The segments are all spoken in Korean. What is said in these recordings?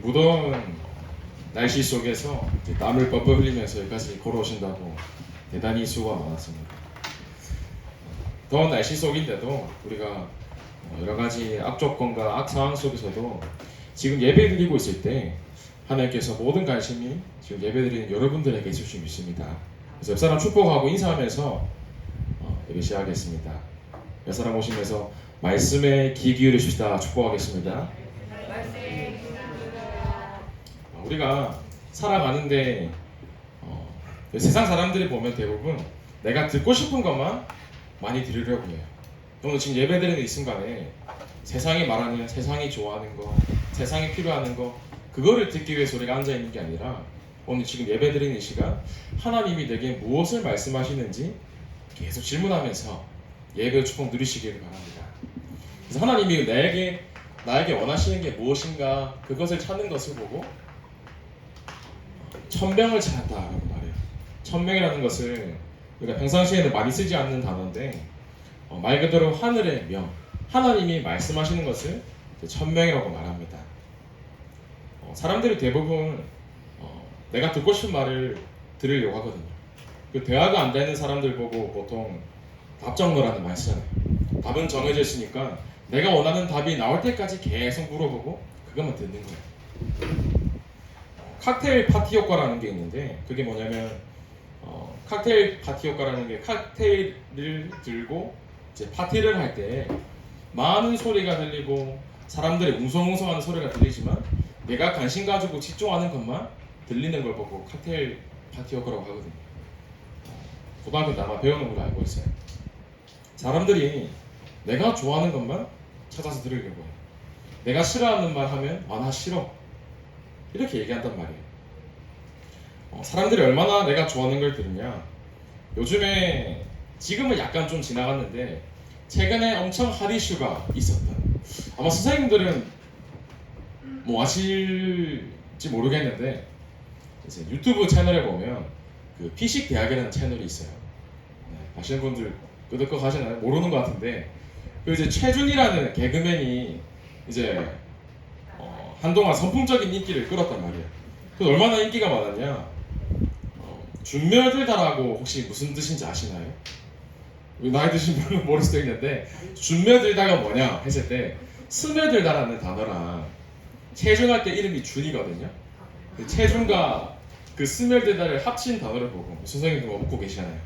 무더운 날씨 속에서 땀을 뻘뻘 흘리면서 여기까지 걸어오신다고 대단히 수고가 많았습니다. 더운 날씨 속인데도 우리가 여러 가지 악조건과 악상황 속에서도 지금 예배 드리고 있을 때 하나님께서 모든 관심이 지금 예배 드리는 여러분들에게 있을 수 있습니다. 그래서 옆 사람 축복하고 인사하면서 예배 시작하겠습니다. 옆 사람 오시면서 말씀에 귀 기울이십시다. 축복하겠습니다. 우리가 살아가는데 세상 사람들이 보면 대부분 내가 듣고 싶은 것만 많이 들으려고 해요. 오늘 지금 예배드리는 이 순간에 세상이 말하는, 세상이 좋아하는 거, 세상이 필요하는 거, 그거를 듣기 위해서 우리가 앉아있는 게 아니라 오늘 지금 예배드리는 이 시간 하나님이 내게 무엇을 말씀하시는지 계속 질문하면서 예배의 축복 누리시길 바랍니다. 그래서 하나님이 나에게 원하시는 게 무엇인가 그것을 찾는 것을 보고 천명을 찾았다라고 말해요. 천명이라는 것을 우리가 평상시에는 많이 쓰지 않는 단어인데 말 그대로 하늘의 명, 하나님이 말씀하시는 것을 천명이라고 말합니다. 사람들이 대부분 내가 듣고 싶은 말을 들으려고 하거든요. 그 대화가 안 되는 사람들 보고 보통 답정너라는 말 쓰잖아요. 답은 정해져 있으니까 내가 원하는 답이 나올 때까지 계속 물어보고 그것만 듣는 거예요. 칵테일 파티 효과라는 게 있는데 그게 뭐냐면 칵테일 파티 효과라는 게 칵테일을 들고 이제 파티를 할 때 많은 소리가 들리고 사람들이 웅성웅성하는 소리가 들리지만 내가 관심 가지고 집중하는 것만 들리는 걸 보고 칵테일 파티 효과라고 하거든요. 고등학교 때 아마 배우는 걸로 알고 있어요. 사람들이 내가 좋아하는 것만 찾아서 들으려고 해요. 내가 싫어하는 말 하면 나 싫어 이렇게 얘기한단 말이에요. 사람들이 얼마나 내가 좋아하는 걸 들으냐. 요즘에 지금은 약간 좀 지나갔는데 최근에 엄청 핫 이슈가 있었던, 아마 선생님들은 뭐 아실지 모르겠는데 이제 유튜브 채널에 보면 그 피식 대학이라는 채널이 있어요. 아시는 분들 끄덕끄덕 하시나요? 모르는 것 같은데 그 이제 최준이라는 개그맨이 이제 한동안 선풍적인 인기를 끌었단 말이에요. 그 얼마나 인기가 많았냐? 준며들다라고 혹시 무슨 뜻인지 아시나요? 나이 드신 분은 모를 수도 있는데 준며들다가 뭐냐 했을 때 스며들다라는 단어랑 체중할 때 이름이 준이거든요. 그 체중과 그 스며들다를 합친 단어를 보고 선생님도 뭐 웃고 계시잖아요.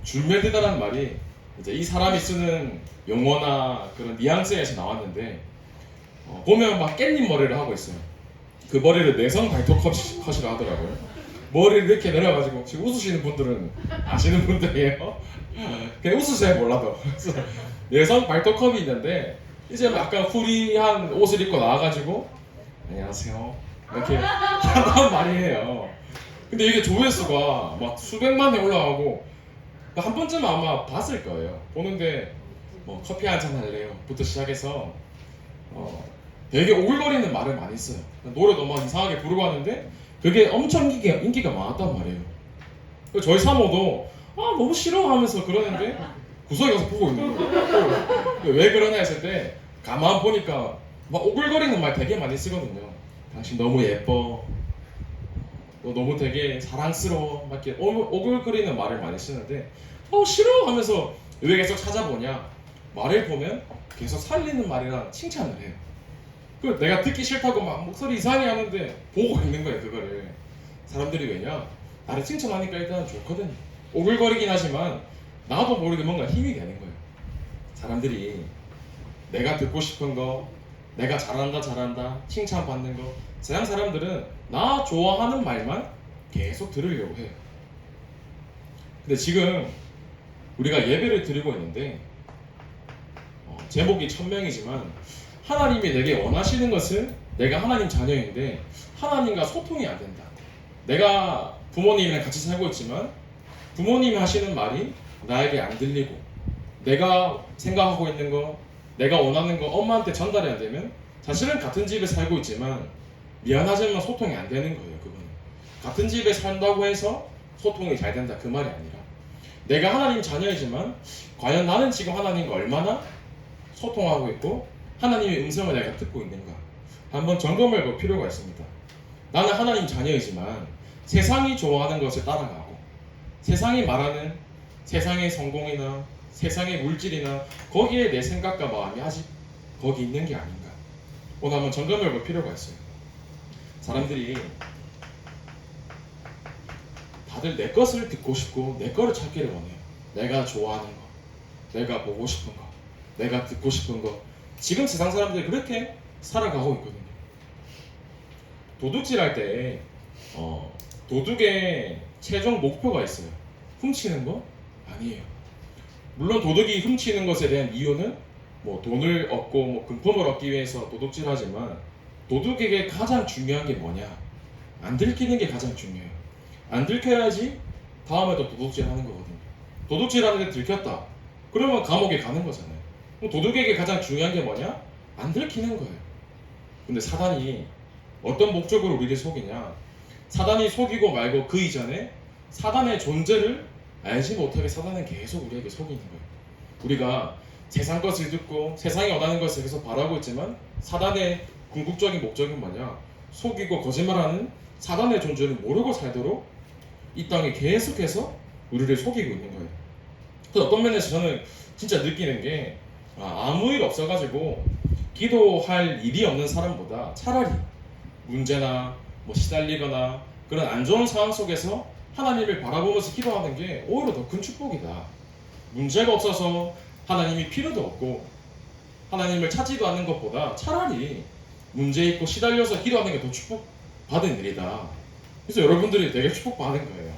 준며들다라는 말이 이제 이 사람이 쓰는 용어나 그런 뉘앙스에서 나왔는데 보면 막 깻잎 머리를 하고 있어요. 그 머리를 내성 발톱 컷이라 하더라고요. 머리를 이렇게 내려가지고 지금 웃으시는 분들은 아시는 분들이에요. 그냥 웃으세요 몰라도. 그래서 내성 발톱 컷이 있는데 이제 약간 후리한 옷을 입고 나와가지고 안녕하세요 이렇게 한단 말이에요. 근데 이게 조회수가 막 수백만 회 올라가고 한 번쯤 아마 봤을 거예요. 보는데 뭐 커피 한잔 할래요 부터 시작해서 되게 오글거리는 말을 많이 써요. 노래도 막 이상하게 부르고 하는데 그게 엄청 인기가 많았단 말이에요. 저희 사모도 너무 싫어 하면서 그러는데 구석에 가서 보고 있는 거예요. 왜 그러냐 했을 때 가만 보니까 막 오글거리는 말 되게 많이 쓰거든요. 당신 너무 예뻐, 너 너무 되게 사랑스러워, 막 이렇게 오글거리는 말을 많이 쓰는데 싫어 하면서 왜 계속 찾아보냐, 말을 보면 계속 살리는 말이랑 칭찬을 해요. 그 내가 듣기 싫다고 막 목소리 이상하게 하는데 보고 있는 거예요. 그거를 사람들이 왜냐, 나를 칭찬하니까 일단 좋거든요. 오글거리긴 하지만 나도 모르게 뭔가 힘이 되는 거예요. 사람들이 내가 듣고 싶은 거, 내가 잘한다 칭찬받는 거, 세상 사람들은 나 좋아하는 말만 계속 들으려고 해요. 근데 지금 우리가 예배를 드리고 있는데 제목이 천명이지만 하나님이 내게 원하시는 것은 내가 하나님 자녀인데 하나님과 소통이 안 된다. 내가 부모님이랑 같이 살고 있지만 부모님이 하시는 말이 나에게 안 들리고 내가 생각하고 있는 거, 내가 원하는 거 엄마한테 전달이 안 되면 사실은 같은 집에 살고 있지만 미안하지만 소통이 안 되는 거예요. 그거는 같은 집에 산다고 해서 소통이 잘 된다 그 말이 아니라 내가 하나님 자녀이지만 과연 나는 지금 하나님과 얼마나 소통하고 있고 하나님의 음성을 내가 듣고 있는가, 한번 점검해 볼 필요가 있습니다. 나는 하나님 자녀이지만 세상이 좋아하는 것을 따라가고 세상이 말하는 세상의 성공이나 세상의 물질이나 거기에 내 생각과 마음이 아직 거기 있는 게 아닌가. 오늘 한번 점검해 볼 필요가 있어요. 사람들이 다들 내 것을 듣고 싶고 내 거를 찾기를 원해요. 내가 좋아하는 거, 내가 보고 싶은 거, 내가 듣고 싶은 거. 지금 세상 사람들이 그렇게 살아가고 있거든요. 도둑질할 때 도둑의 최종 목표가 있어요. 훔치는 거? 아니에요. 물론 도둑이 훔치는 것에 대한 이유는 뭐 돈을 얻고 뭐 금품을 얻기 위해서 도둑질하지만 도둑에게 가장 중요한 게 뭐냐? 안 들키는 게 가장 중요해요. 안 들켜야지 다음에 또 도둑질하는 거거든요. 도둑질하는데 들켰다. 그러면 감옥에 가는 거잖아요. 그럼 도둑에게 가장 중요한 게 뭐냐? 안 들키는 거예요. 근데 사단이 어떤 목적으로 우리를 속이냐? 사단이 속이고 말고 그 이전에 사단의 존재를 알지 못하게 사단은 계속 우리에게 속이는 거예요. 우리가 세상 것을 듣고 세상이 원하는 것을 계속 바라고 있지만 사단의 궁극적인 목적은 뭐냐? 속이고 거짓말하는 사단의 존재를 모르고 살도록 이 땅에 계속해서 우리를 속이고 있는 거예요. 그래서 어떤 면에서 저는 진짜 느끼는 게 아무 일 없어가지고 기도할 일이 없는 사람보다 차라리 문제나 뭐 시달리거나 그런 안 좋은 상황 속에서 하나님을 바라보면서 기도하는 게 오히려 더 큰 축복이다. 문제가 없어서 하나님이 필요도 없고 하나님을 찾지도 않는 것보다 차라리 문제 있고 시달려서 기도하는 게 더 축복받은 일이다. 그래서 여러분들이 되게 축복받은 거예요.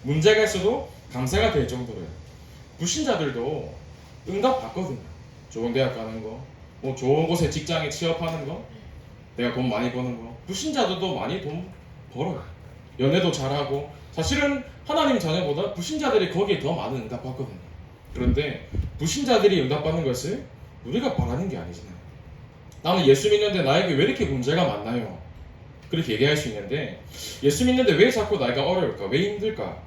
문제가 있어도 감사가 될 정도로요. 불신자들도 응답 받거든요. 좋은 대학 가는 거, 뭐 좋은 곳에 직장에 취업하는 거, 내가 돈 많이 버는 거. 불신자들도 많이 돈 벌어요. 연애도 잘하고. 사실은 하나님 자녀보다 불신자들이 거기에 더 많은 응답 받거든요. 그런데 불신자들이 응답받는 것을 우리가 바라는 게 아니잖아요. 나는 예수 믿는데 나에게 왜 이렇게 문제가 많나요? 그렇게 얘기할 수 있는데 예수 믿는데 왜 자꾸 나이가 어려울까? 왜 힘들까?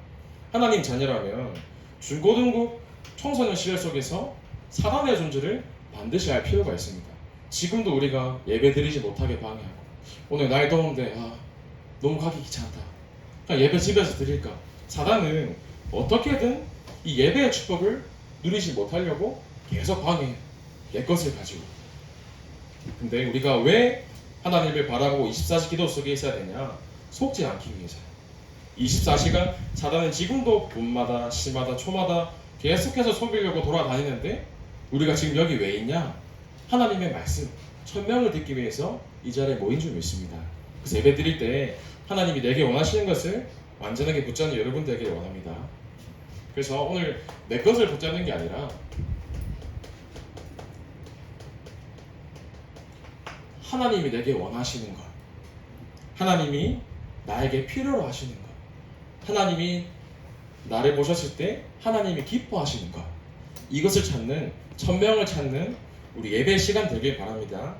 하나님 자녀라면 중고등부 청소년 시절 속에서 사단의 존재를 반드시 알 필요가 있습니다. 지금도 우리가 예배 드리지 못하게 방해하고 오늘 날 더운데 너무 가기 귀찮다. 그냥 예배 집에서 드릴까? 사단은 어떻게든 이 예배의 축복을 누리지 못하려고 계속 방해해. 내 것을 가지고. 근데 우리가 왜 하나님을 바라보고 24시 기도 속에 있어야 되냐? 속지 않기 위해서요. 24시간 사단은 지금도 봄마다 시마다 초마다 계속해서 속이려고 돌아다니는데 우리가 지금 여기 왜 있냐? 하나님의 말씀, 천명을 듣기 위해서 이 자리에 모인 줄 믿습니다. 그래서 예배 드릴 때 하나님이 내게 원하시는 것을 완전하게 붙잡는 여러분 되기를 원합니다. 그래서 오늘 내 것을 붙잡는 게 아니라 하나님이 내게 원하시는 것, 하나님이 나에게 필요로 하시는 것, 하나님이 나를 보셨을 때 하나님이 기뻐하시는 것, 이것을 찾는, 천명을 찾는 우리 예배 시간 되길 바랍니다.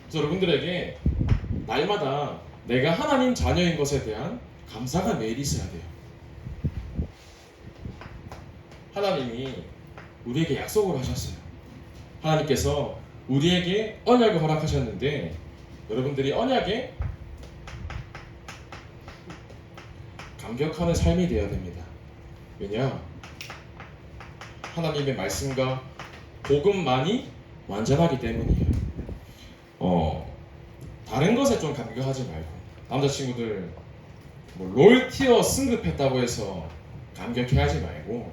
그래서 여러분들에게 날마다 내가 하나님 자녀인 것에 대한 감사가 매일 있어야 돼요. 하나님이 우리에게 약속을 하셨어요. 하나님께서 우리에게 언약을 허락하셨는데 여러분들이 언약에 감격하는 삶이 되어야 됩니다. 왜냐? 하나님의 말씀과 복음만이 완전하기 때문이에요. 다른 것에 좀 감격하지 말고 남자친구들 뭐 롤티어 승급했다고 해서 감격해하지 말고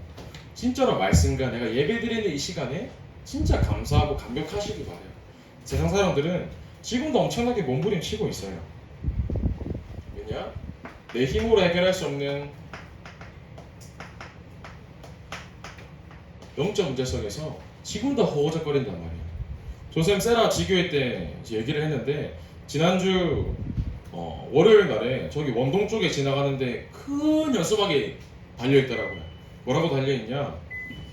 진짜로 말씀과 내가 예배드리는 이 시간에 진짜 감사하고 감격하시기 바라요. 세상 사람들은 지금도 엄청나게 몸부림치고 있어요. 왜냐? 내 힘으로 해결할 수 없는 영적 문제 속에서 지금도 허우적거린단 말이에요. 조쌤 세라 지교회 때 얘기를 했는데 지난주 월요일 날에 저기 원동 쪽에 지나가는데 큰 연수막이 달려있더라고요. 뭐라고 달려있냐?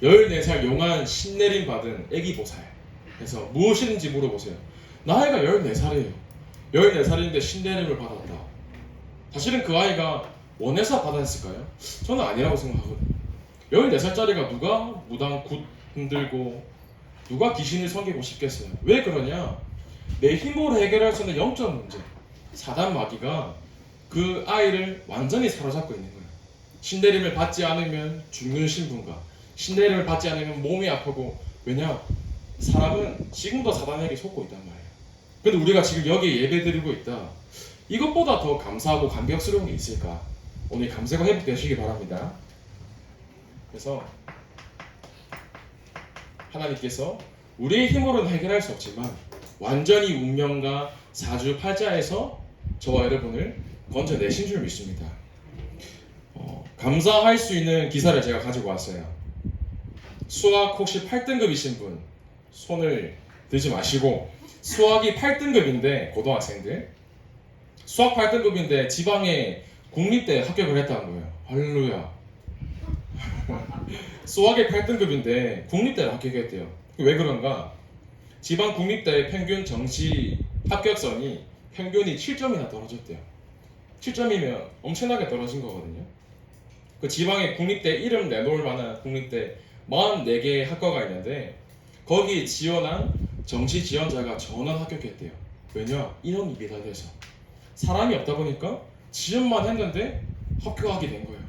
14살 용한 신내림 받은 애기 보살. 그래서 무엇이든지 물어보세요. 나이가 14살이에요. 14살인데 신내림을 받았다. 사실은 그 아이가 원해서 받았을까요? 저는 아니라고 생각하거든요. 14살짜리가 누가 무당 굿 흔들고 누가 귀신을 섬기고 싶겠어요. 왜 그러냐? 내 힘으로 해결할 수 있는 영적 문제, 사단 마귀가 그 아이를 완전히 사로잡고 있는 거예요. 신내림을 받지 않으면 죽는 신분과 신내림을 받지 않으면 몸이 아프고, 왜냐? 사람은 지금도 사단에게 속고 있단 말이에요. 근데 우리가 지금 여기에 예배 드리고 있다. 이것보다 더 감사하고 감격스러운 게 있을까? 오늘 감사가 회복되시기 바랍니다. 그래서 하나님께서 우리의 힘으로는 해결할 수 없지만 완전히 운명과 사주팔자에서 저와 여러분을 건져내신 줄 믿습니다. 감사할 수 있는 기사를 제가 가지고 왔어요. 수학 혹시 8등급이신 분 손을 들지 마시고, 수학이 8등급인데 고등학생들 수학 8등급인데 지방의 국립대에 합격을 했다는 거예요. 할렐루야. 수학이 8등급인데 국립대를 합격했대요. 왜 그런가? 지방 국립대의 평균 정시 합격선이 평균이 7점이나 떨어졌대요. 7점이면 엄청나게 떨어진 거거든요. 그 지방의 국립대 이름 내놓을 만한 국립대 44개의 학과가 있는데 거기 지원한 정시 지원자가 전원 합격했대요. 왜냐? 인원이 미달돼서. 사람이 없다 보니까 지원만 했는데 합격하게 된 거예요.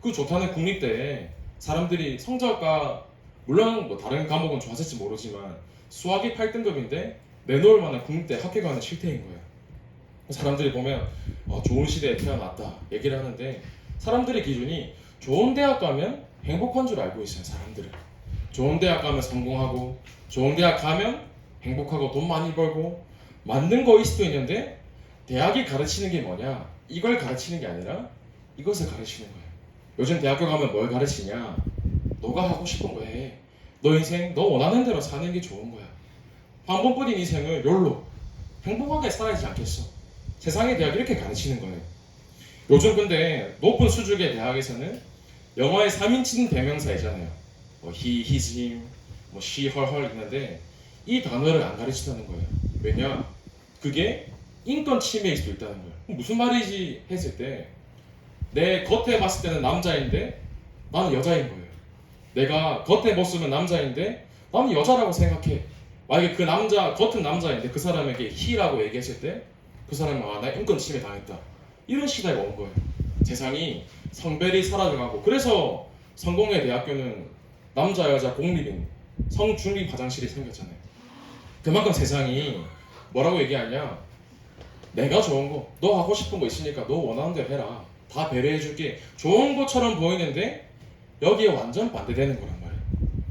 그 좋다는 국립대에 사람들이 성적과 물론 뭐 다른 과목은 좋았을지 모르지만 수학이 8등급인데 내놓을 만한 국립대 합격하는 실태인 거예요. 사람들이 보면 좋은 시대에 태어났다 얘기를 하는데, 사람들의 기준이 좋은 대학 가면 행복한 줄 알고 있어요. 사람들은 좋은 대학 가면 성공하고, 좋은 대학 가면 행복하고 돈 많이 벌고, 맞는 거일 수도 있는데 대학이 가르치는 게 뭐냐? 이걸 가르치는 게 아니라 이것을 가르치는 거예요. 요즘 대학교 가면 뭘 가르치냐? 너가 하고 싶은 거 해. 너 인생 너 원하는 대로 사는 게 좋은 거야. 한 번뿐인 인생을 욜로 행복하게 살아야지 않겠어? 세상의 대학이 이렇게 가르치는 거예요. 요즘 근데 높은 수준의 대학에서는 영어의 3인칭 대명사 있잖아요. 뭐 he, his, him, 뭐 she, her, her 있는데 이 단어를 안 가르치다는 거예요. 왜냐? 그게 인권 침해일 수도 있다는 거예요. 무슨 말이지 했을 때 내 겉에 봤을 때는 남자인데 나는 여자인 거예요. 내가 겉에 모습은 남자인데 나는 여자라고 생각해. 만약에 그 남자, 겉은 남자인데 그 사람에게 he라고 얘기했을 때 그 사람은 나 인권 침해 당했다. 이런 시대가 온 거예요. 세상이 성별이 사라져가고, 그래서 성공의 대학교는 남자 여자 공립인 성중립 화장실이 생겼잖아요. 그만큼 세상이 뭐라고 얘기하냐? 내가 좋은 거, 너 하고 싶은 거 있으니까 너 원하는 대로 해라. 다 배려해줄게. 좋은 것처럼 보이는데 여기에 완전 반대되는 거란 말이에요.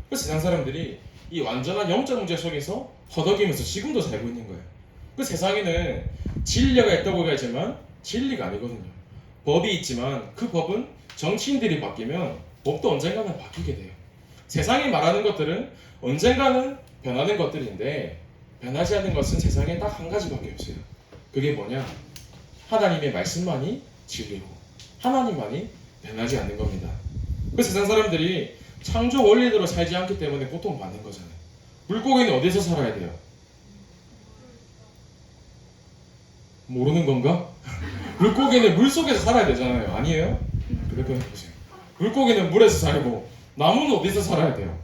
그래서 세상 사람들이 이 완전한 영적 문제 속에서 허덕이면서 지금도 살고 있는 거예요. 그 세상에는 진리가 있다고 얘기하지만 진리가 아니거든요. 법이 있지만 그 법은 정치인들이 바뀌면 법도 언젠가는 바뀌게 돼요. 세상이 말하는 것들은 언젠가는 변하는 것들인데 변하지 않는 것은 세상에 딱 한 가지밖에 없어요. 그게 뭐냐? 하나님의 말씀만이 진리고 하나님만이 변하지 않는 겁니다. 그 세상 사람들이 창조 원리대로 살지 않기 때문에 고통받는 거잖아요. 물고기는 어디서 살아야 돼요? 모르는 건가? 물고기는 물속에서 살아야 되잖아요. 아니에요? 그렇게 해보세요. 물고기는 물에서 살고 나무는 어디서 살아야 돼요?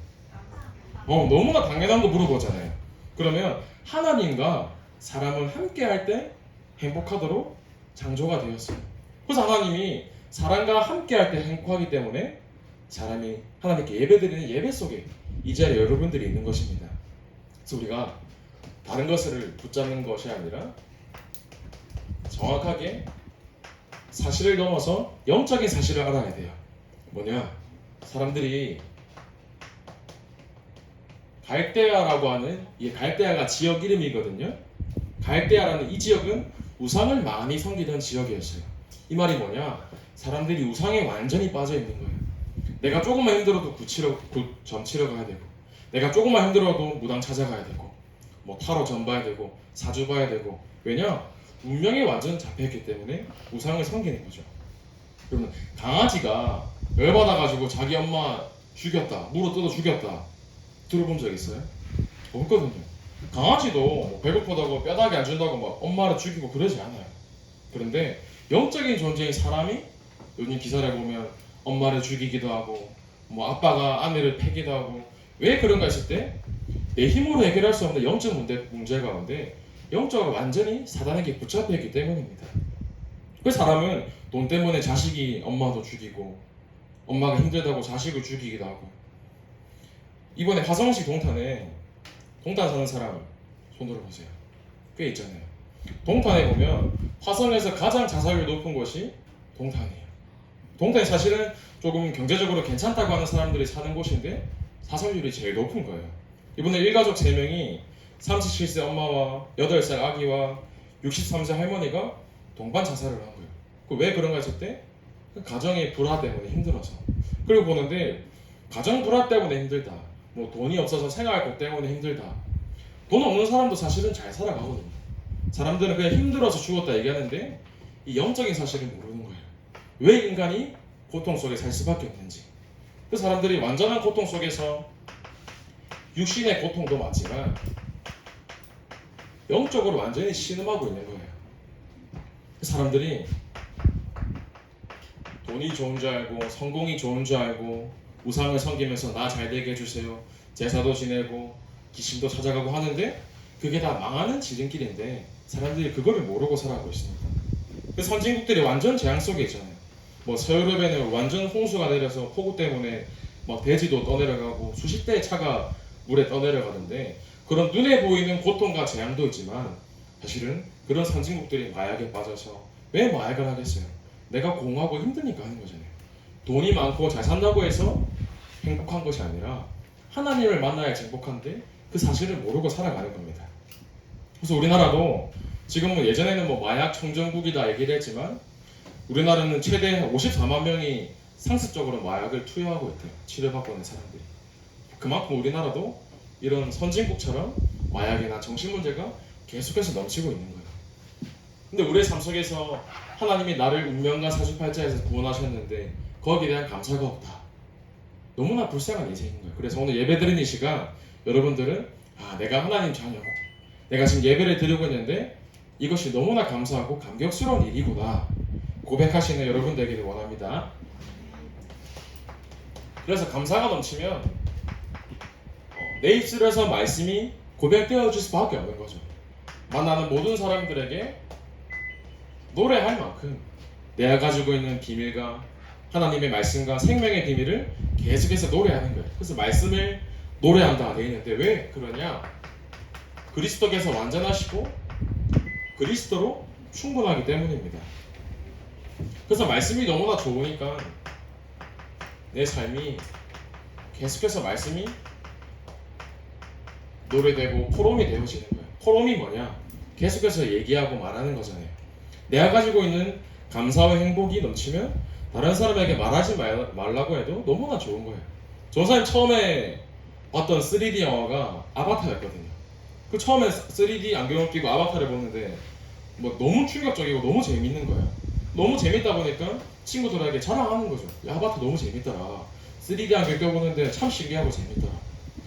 너무나 당연한 거 물어보잖아요. 그러면 하나님과 사람은 함께 할 때 행복하도록 창조가 되었어요. 그래서 하나님이 사람과 함께 할 때 행복하기 때문에 사람이 하나님께 예배드리는 예배 속에 이 자리에 여러분들이 있는 것입니다. 그래서 우리가 다른 것을 붙잡는 것이 아니라 정확하게 사실을 넘어서 영적인 사실을 알아야 돼요. 뭐냐? 사람들이 갈대아라고 하는, 이 갈대아가 지역 이름이거든요. 갈대아라는 이 지역은 우상을 많이 섬기던 지역이었어요. 이 말이 뭐냐? 사람들이 우상에 완전히 빠져 있는 거예요. 내가 조금만 힘들어도 점 치러 가야 되고, 내가 조금만 힘들어도 무당 찾아가야 되고, 뭐 타로 점 봐야 되고, 사주 봐야 되고. 왜냐? 운명에 완전 잡혀있기 때문에 우상을 섬기는 거죠. 그러면 강아지가 열받아가지고 자기 엄마 죽였다, 물어 뜯어 죽였다, 들어본 적 있어요? 없거든요. 강아지도 뭐 배고프다고 뼈다귀 안 준다고 막 엄마를 죽이고 그러지 않아요. 그런데 영적인 존재인 사람이 요즘 기사를 보면 엄마를 죽이기도 하고 뭐 아빠가 아내를 패기도 하고, 왜 그런가 했을 때 내 힘으로 해결할 수 없는 영적 문제 가운데 영적으로 완전히 사단에게 붙잡혀 있기 때문입니다. 그 사람은 돈 때문에 자식이 엄마도 죽이고 엄마가 힘들다고 자식을 죽이기도 하고. 이번에 화성시 동탄에 동탄 사는 사람 손 들어보세요. 꽤 있잖아요. 동탄에 보면 화성에서 가장 자살률 높은 곳이 동탄이에요. 동탄이 사실은 조금 경제적으로 괜찮다고 하는 사람들이 사는 곳인데 자살률이 제일 높은 거예요. 이번에 일가족 3명이 37세 엄마와 8살 아기와 63세 할머니가 동반 자살을 한 거예요. 왜 그런가 했을 때 가정의 불화 때문에 힘들어서. 그리고 보는데 가정 불화 때문에 힘들다, 뭐 돈이 없어서 생활고 때문에 힘들다. 돈 없는 사람도 사실은 잘 살아가거든요. 사람들은 그냥 힘들어서 죽었다 얘기하는데 이 영적인 사실을 모르는 거예요. 왜 인간이 고통 속에 살 수밖에 없는지. 그 사람들이 완전한 고통 속에서 육신의 고통도 많지만 영적으로 완전히 신음하고 있는 거예요. 그 사람들이 돈이 좋은 줄 알고 성공이 좋은 줄 알고 우상을 섬기면서 나 잘 되게 해주세요, 제사도 지내고 귀신도 찾아가고 하는데 그게 다 망하는 지름길인데 사람들이 그거를 모르고 살아가고 있습니다. 그 선진국들이 완전 재앙 속에 있잖아요. 뭐 서유럽에는 완전 홍수가 내려서 폭우 때문에 막 대지도 떠내려가고 수십 대의 차가 물에 떠내려가는데 그런 눈에 보이는 고통과 재앙도 있지만 사실은 그런 선진국들이 마약에 빠져서 왜 마약을 하겠어요? 내가 공하고 힘드니까 하는 거잖아요. 돈이 많고 잘 산다고 해서 행복한 것이 아니라 하나님을 만나야 행복한데 그 사실을 모르고 살아가는 겁니다. 그래서 우리나라도 지금은 예전에는 뭐 마약 청정국이다 얘기를 했지만 우리나라는 최대 54만 명이 상습적으로 마약을 투여하고 있대요. 치료받고 있는 사람들이. 그만큼 우리나라도 이런 선진국처럼 마약이나 정신문제가 계속해서 넘치고 있는 거예요. 근데 우리의 삶 속에서 하나님이 나를 운명과 사주팔자에서 구원하셨는데 거기에 대한 감사가 없다. 너무나 불쌍한 인생인 거예요. 그래서 오늘 예배드리는 이 시간 여러분들은 내가 하나님 자녀고 내가 지금 예배를 드리고 있는데 이것이 너무나 감사하고 감격스러운 일이구나 고백하시는 여러분 되기를 원합니다. 그래서 감사가 넘치면 내 입술에서 말씀이 고백되어질 수밖에 없는 거죠. 만나는 모든 사람들에게 노래할 만큼 내가 가지고 있는 비밀과 하나님의 말씀과 생명의 비밀을 계속해서 노래하는 거예요. 그래서 말씀을 노래한다 되어 있는데 왜 그러냐? 그리스도께서 완전하시고 그리스도로 충분하기 때문입니다. 그래서 말씀이 너무나 좋으니까 내 삶이 계속해서 말씀이 노래되고 포럼이 되어지는 거예요. 포럼이 뭐냐? 계속해서 얘기하고 말하는 거잖아요. 내가 가지고 있는 감사와 행복이 넘치면 다른 사람에게 말하지 말라고 해도 너무나 좋은 거예요. 저 사람 처음에 봤던 3D 영화가 아바타였거든요. 그 처음에 3D 안경을 끼고 아바타를 보는데 뭐 너무 충격적이고 너무 재밌는 거예요. 너무 재밌다 보니까 친구들에게 자랑하는 거죠. 야, 아바타 너무 재밌더라. 3D 안경 껴보는데 참 신기하고 재밌더라.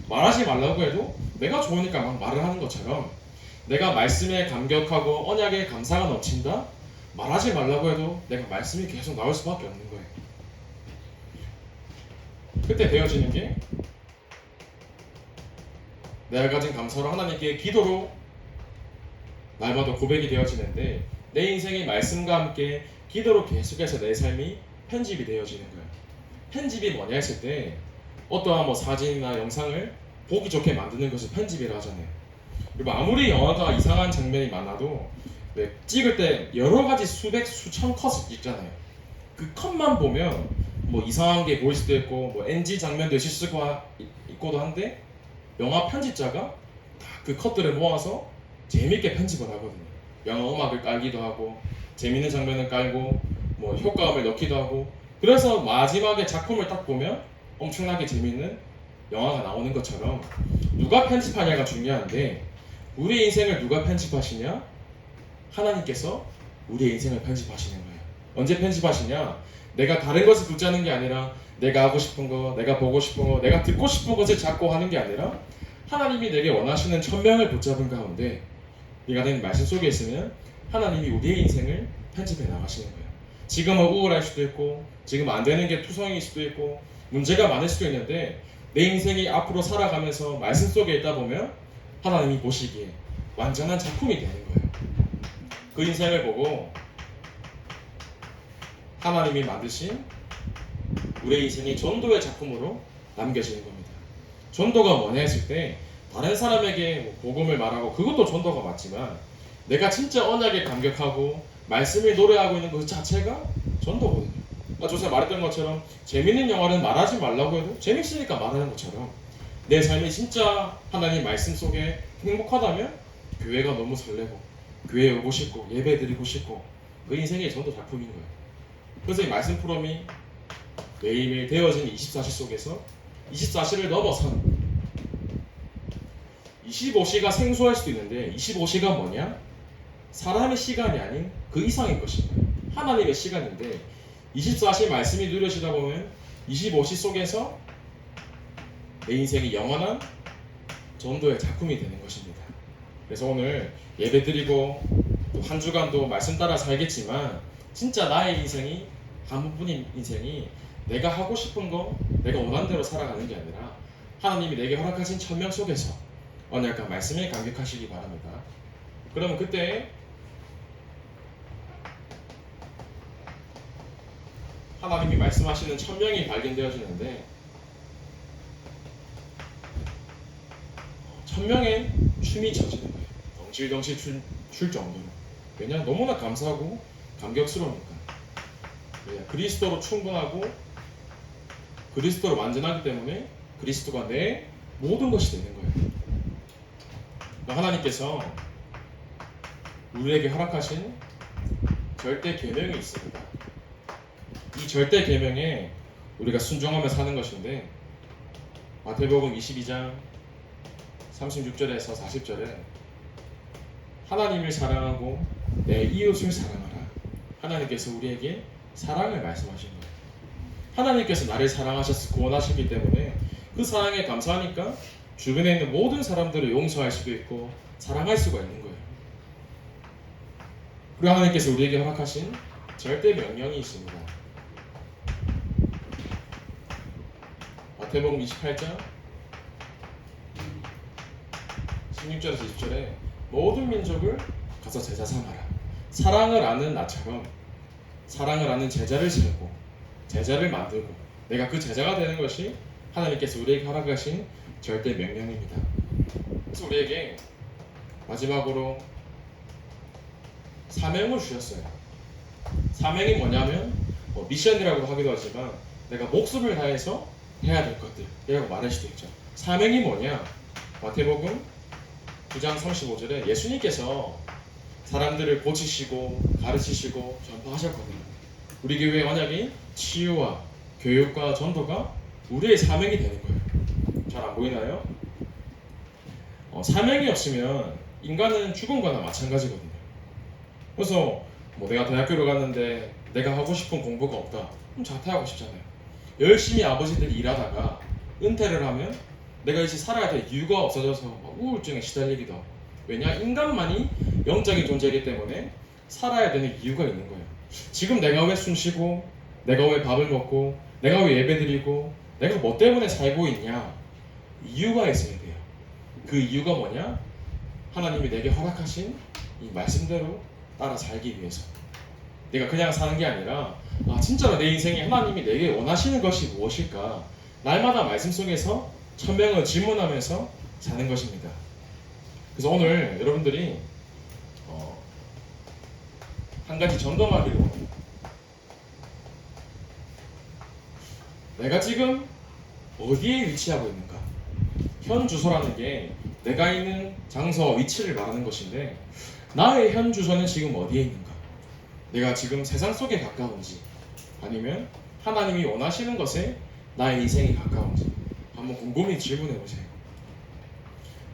말하지 말라고 해도 내가 좋으니까 막 말을 하는 것처럼 내가 말씀에 감격하고 언약에 감사가 넘친다? 말하지 말라고 해도 내가 말씀이 계속 나올 수밖에 없는 거예요. 그때 되어지는 게 내가 가진 감사로 하나님께 기도로 날마다 고백이 되어지는데 내 인생이 말씀과 함께 기도로 계속해서 내 삶이 편집이 되어지는 거예요. 편집이 뭐냐 했을 때 어떠한 뭐 사진이나 영상을 보기 좋게 만드는 것을 편집이라 하잖아요. 그리고 아무리 영화가 이상한 장면이 많아도 찍을 때 여러 가지 수백 수천 컷을 찍잖아요. 그 컷만 보면 뭐 이상한 게 보일 수도 있고 뭐 NG 장면도 있을 수가 있고도 한데 영화 편집자가 다 그 컷들을 모아서 재밌게 편집을 하거든요. 영화 음악을 깔기도 하고 재밌는 장면을 깔고 뭐 효과음을 넣기도 하고 그래서 마지막에 작품을 딱 보면 엄청나게 재밌는 영화가 나오는 것처럼 누가 편집하냐가 중요한데 우리 인생을 누가 편집하시냐? 하나님께서 우리의 인생을 편집하시는 거예요. 언제 편집하시냐? 내가 다른 것을 붙잡는 게 아니라 내가 하고 싶은 거, 내가 보고 싶은 거, 내가 듣고 싶은 것을 잡고 하는 게 아니라 하나님이 내게 원하시는 천명을 붙잡은 가운데 네가 된 말씀 속에 있으면 하나님이 우리의 인생을 편집해 나가시는 거예요. 지금은 우울할 수도 있고 지금 안 되는 게 투성일 수도 있고 문제가 많을 수도 있는데 내 인생이 앞으로 살아가면서 말씀 속에 있다 보면 하나님이 보시기에 완전한 작품이 되는 거예요. 그 인생을 보고 하나님이 만드신 우리의 인생이 전도의 작품으로 남겨지는 겁니다. 전도가 뭐냐 했을 때 다른 사람에게 복음을 말하고 그것도 전도가 맞지만 내가 진짜 언약에 감격하고 말씀을 노래하고 있는 그 자체가 전도거든요. 조사 말했던 것처럼 재밌는 영화는 말하지 말라고 해도 재밌으니까 말하는 것처럼 내 삶이 진짜 하나님 말씀 속에 행복하다면 교회가 너무 설레고 교회에 오고 싶고 예배 드리고 싶고 그 인생의 전도 작품인 거예요. 그래서 이 말씀 포럼이 매일매일 되어진 24시 속에서 24시를 넘어선 25시가 생소할 수도 있는데 25시가 뭐냐? 사람의 시간이 아닌 그 이상인 것입니다. 하나님의 시간인데 24시 말씀이 누려지다 보면 25시 속에서 내 인생이 영원한 전도의 작품이 되는 것입니다. 그래서 오늘 예배 드리고 또 한 주간도 말씀 따라 살겠지만 진짜 나의 인생이 한 부분인 인생이 내가 하고 싶은 거 내가 원하는 대로 살아가는 게 아니라 하나님이 내게 허락하신 천명 속에서 언약과 말씀에 감격하시기 바랍니다. 그러면 그때 하나님이 말씀하시는 천명이 발견되어지는데 천명에 춤이 젖이는 거예요. 덩실덩실 출 정도로. 왜냐? 너무나 감사하고 감격스러우니까. 그리스도로 충분하고 그리스도로 완전하기 때문에 그리스도가 내 모든 것이 되는 거예요. 하나님께서 우리에게 허락하신 절대 계명이 있습니다. 이 절대 계명에 우리가 순종하며 사는 것인데 마태복음 22장 36절에서 40절에 하나님을 사랑하고 내 이웃을 사랑하라. 하나님께서 우리에게 사랑을 말씀하신 거예요. 하나님께서 나를 사랑하셔서 구원하시기 때문에 그 사랑에 감사하니까 주변에 있는 모든 사람들을 용서할 수도 있고 사랑할 수가 있는 거예요. 그리고 하나님께서 우리에게 허락하신 절대 명령이 있습니다. 마태복음 28장 16절에서 20절에 모든 민족을 가서 제자 삼아라. 사랑을 아는 나처럼 사랑을 아는 제자를 세우고 제자를 만들고 내가 그 제자가 되는 것이 하나님께서 우리에게 허락하신 절대 명령입니다. 그래서 우리에게 마지막으로 사명을 주셨어요. 사명이 뭐냐면 미션이라고 하기도 하지만 내가 목숨을 다해서 해야 될 것들이라고 말할 수도 있죠. 사명이 뭐냐? 마태복음 9장 35절에 예수님께서 사람들을 고치시고 가르치시고 전파하셨거든요. 우리 교회의 언약이 치유와 교육과 전도가 우리의 사명이 되는 거예요. 잘 안 보이나요? 사명이 없으면 인간은 죽은 거나 마찬가지거든요. 그래서 내가 대학교를 갔는데 내가 하고 싶은 공부가 없다. 그럼 자퇴하고 싶잖아요. 열심히 아버지들이 일하다가 은퇴를 하면 내가 이제 살아야 될 이유가 없어져서 우울증에 시달리기도 하고. 왜냐? 인간만이 영적인 존재이기 때문에 살아야 되는 이유가 있는 거예요. 지금 내가 왜 숨쉬고 내가 왜 밥을 먹고 내가 왜 예배드리고 내가 뭐 때문에 살고 있냐? 이유가 있어야 돼요. 그 이유가 뭐냐? 하나님이 내게 허락하신 이 말씀대로 따라 살기 위해서. 내가 그냥 사는 게 아니라 진짜로 내 인생에 하나님이 내게 원하시는 것이 무엇일까? 날마다 말씀 속에서 천명을 질문하면서 사는 것입니다. 그래서 오늘 여러분들이 한 가지 점검하기를 원합니다. 내가 지금 어디에 위치하고 있는가? 현 주소라는 게 내가 있는 장소와 위치를 말하는 것인데 나의 현 주소는 지금 어디에 있는가? 내가 지금 세상 속에 가까운지 아니면 하나님이 원하시는 것에 나의 인생이 가까운지 한번 곰곰이 질문해 보세요.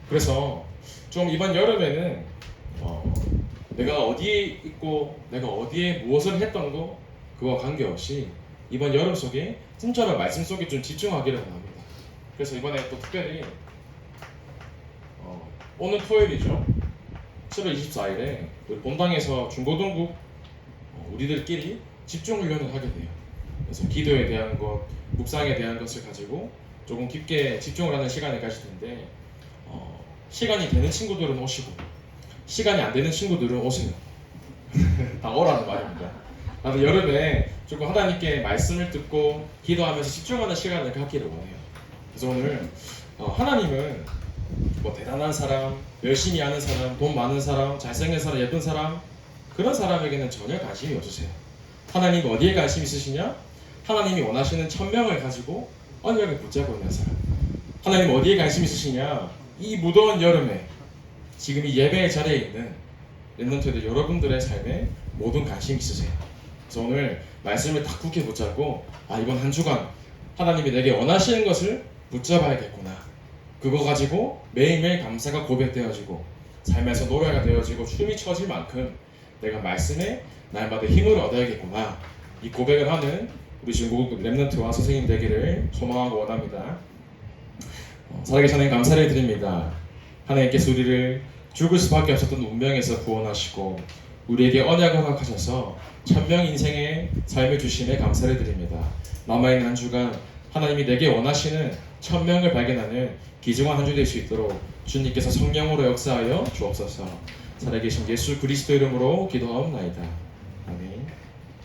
그래서 좀 이번 여름에는 내가 어디에 있고 내가 어디에 무엇을 했던 거 그와 관계없이 이번 여름 속에 진짜로 말씀 속에 좀 집중하기를 원합니다. 그래서 이번에 또 특별히 오늘 토요일이죠. 7월 24일에 우리 본당에서 중고등부 우리들끼리 집중훈련을 하게 돼요. 그래서 기도에 대한 것, 묵상에 대한 것을 가지고 조금 깊게 집중을 하는 시간을 가질 텐데 시간이 되는 친구들은 오시고 시간이 안 되는 친구들은 오세요. 다 오라는 말입니다. 나도 여름에 조금 하나님께 말씀을 듣고 기도하면서 집중하는 시간을 갖기를 원해요. 그래서 오늘 하나님은 뭐 대단한 사람, 열심히 하는 사람, 돈 많은 사람, 잘생긴 사람, 예쁜 사람 그런 사람에게는 전혀 관심이 없으세요. 하나님 어디에 관심 있으시냐? 하나님이 원하시는 천명을 가지고 언약을 붙잡고 있는 사람. 하나님 어디에 관심 있으시냐? 이 무더운 여름에 지금 이 예배의 자리에 있는 렘넌트들 여러분들의 삶에 모든 관심 있으세요. 그래서 오늘 말씀을 딱 굳게 붙잡고 이번 한 주간 하나님이 내게 원하시는 것을 붙잡아야겠구나. 그거 가지고 매일매일 감사가 고백되어지고 삶에서 노래가 되어지고 춤이 춰질 만큼 내가 말씀에 날마다 힘을 얻어야겠구나. 이 고백을 하는 우리 중국 렘넌트와 선생님 되기를 소망하고 원합니다. 살아계신 하나님 감사를 드립니다. 하나님께서 우리를 죽을 수밖에 없었던 운명에서 구원하시고 우리에게 언약을 허락하셔서 천명 인생의 삶을 주심에 감사를 드립니다. 남아있는 한 주간 하나님이 내게 원하시는 천명을 발견하는 귀중한 한 주 될 수 있도록 주님께서 성령으로 역사하여 주옵소서. 살아계신 예수 그리스도 이름으로 기도하옵나이다.